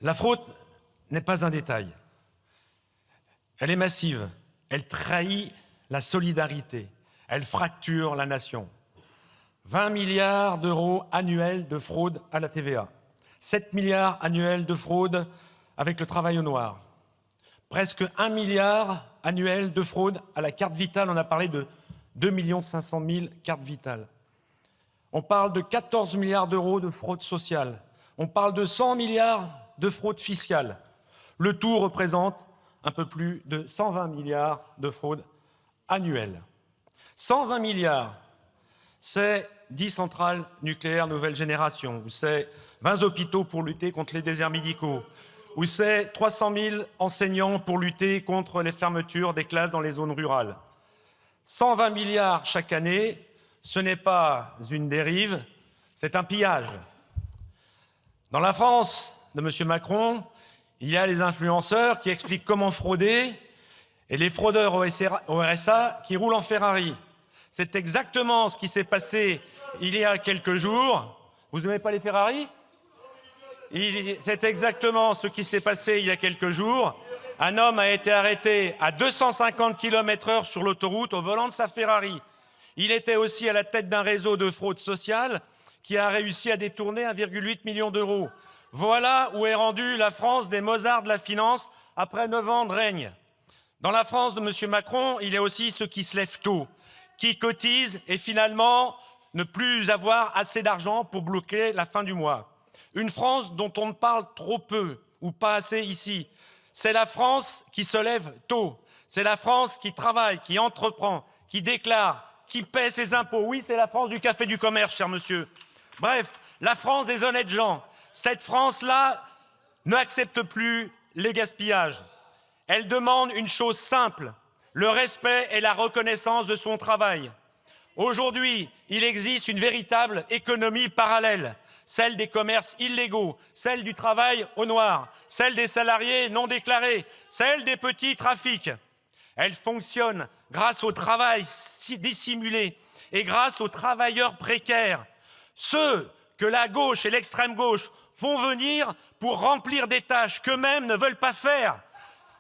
La fraude n'est pas un détail. Elle est massive, elle trahit la solidarité, elle fracture la nation. 20 milliards d'euros annuels de fraude à la TVA, 7 milliards annuels de fraude avec le travail au noir, presque 1 milliard annuel de fraude à la carte vitale, on a parlé de 2 500 000 cartes vitales. On parle de 14 milliards d'euros de fraude sociale, on parle de 100 milliards de fraude fiscale. Le tout représente un peu plus de 120 milliards de fraude annuelle. 120 milliards, c'est 10 centrales nucléaires nouvelle génération, ou c'est 20 hôpitaux pour lutter contre les déserts médicaux, ou c'est 300 000 enseignants pour lutter contre les fermetures des classes dans les zones rurales. 120 milliards chaque année, ce n'est pas une dérive, c'est un pillage. Dans la France de M. Macron, il y a les influenceurs qui expliquent comment frauder et les fraudeurs au RSA qui roulent en Ferrari. C'est exactement ce qui s'est passé il y a quelques jours. Vous n'aimez pas les Ferrari ? C'est exactement ce qui s'est passé il y a quelques jours. Un homme a été arrêté à 250 km/h sur l'autoroute au volant de sa Ferrari. Il était aussi à la tête d'un réseau de fraude sociale qui a réussi à détourner 1,8 million d'euros. Voilà où est rendue la France des Mozart de la finance après 9 ans de règne. Dans la France de M. Macron, il y a aussi ceux qui se lèvent tôt, qui cotisent et finalement ne plus avoir assez d'argent pour bloquer la fin du mois. Une France dont on ne parle trop peu ou pas assez ici. C'est la France qui se lève tôt. C'est la France qui travaille, qui entreprend, qui déclare, qui paie ses impôts. Oui, c'est la France du café du commerce, cher monsieur. Bref, la France des honnêtes gens. Cette France-là n'accepte plus les gaspillages. Elle demande une chose simple, le respect et la reconnaissance de son travail. Aujourd'hui, il existe une véritable économie parallèle, celle des commerces illégaux, celle du travail au noir, celle des salariés non déclarés, celle des petits trafics. Elle fonctionne grâce au travail dissimulé et grâce aux travailleurs précaires, ceux que la gauche et l'extrême gauche font venir pour remplir des tâches qu'eux-mêmes ne veulent pas faire.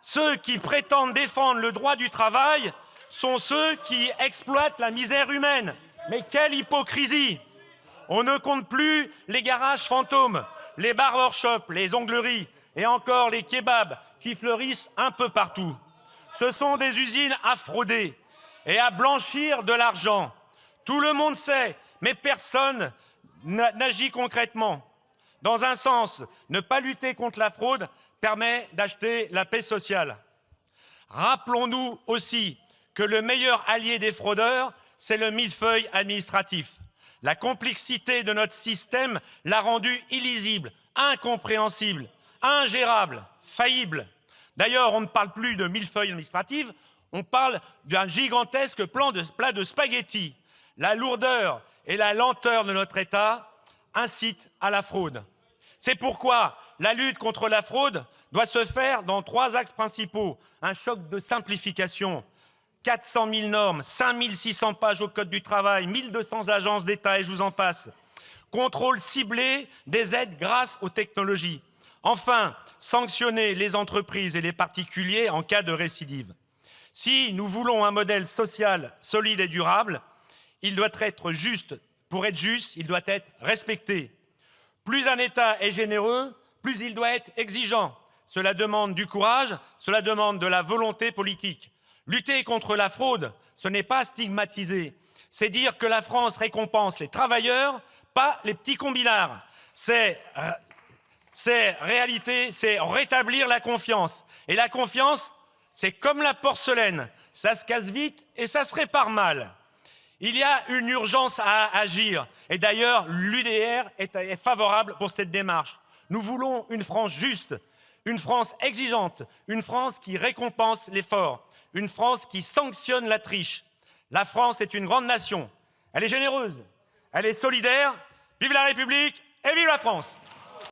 Ceux qui prétendent défendre le droit du travail sont ceux qui exploitent la misère humaine. Mais quelle hypocrisie! On ne compte plus les garages fantômes, les barbershops, les ongleries et encore les kebabs qui fleurissent un peu partout. Ce sont des usines à frauder et à blanchir de l'argent. Tout le monde sait, mais personne n'agit concrètement. Dans un sens, ne pas lutter contre la fraude permet d'acheter la paix sociale. Rappelons-nous aussi que le meilleur allié des fraudeurs, c'est le millefeuille administratif. La complexité de notre système l'a rendu illisible, incompréhensible, ingérable, faillible. D'ailleurs, on ne parle plus de millefeuille administratif, on parle d'un gigantesque plat de spaghettis. La lourdeur et la lenteur de notre État incitent à la fraude. C'est pourquoi la lutte contre la fraude doit se faire dans 3 axes principaux. Un choc de simplification, 400 000 normes, 5 600 pages au Code du travail, 1 200 agences d'État et je vous en passe. Contrôle ciblé des aides grâce aux technologies. Enfin, sanctionner les entreprises et les particuliers en cas de récidive. Si nous voulons un modèle social solide et durable, il doit être juste. Pour être juste, il doit être respecté. Plus un État est généreux, plus il doit être exigeant. Cela demande du courage, cela demande de la volonté politique. Lutter contre la fraude, ce n'est pas stigmatiser. C'est dire que la France récompense les travailleurs, pas les petits combinards. C'est réalité, c'est rétablir la confiance. Et la confiance, c'est comme la porcelaine. Ça se casse vite et ça se répare mal. Il y a une urgence à agir. Et d'ailleurs, l'UDR est favorable pour cette démarche. Nous voulons une France juste, une France exigeante, une France qui récompense l'effort, une France qui sanctionne la triche. La France est une grande nation. Elle est généreuse, elle est solidaire. Vive la République et vive la France!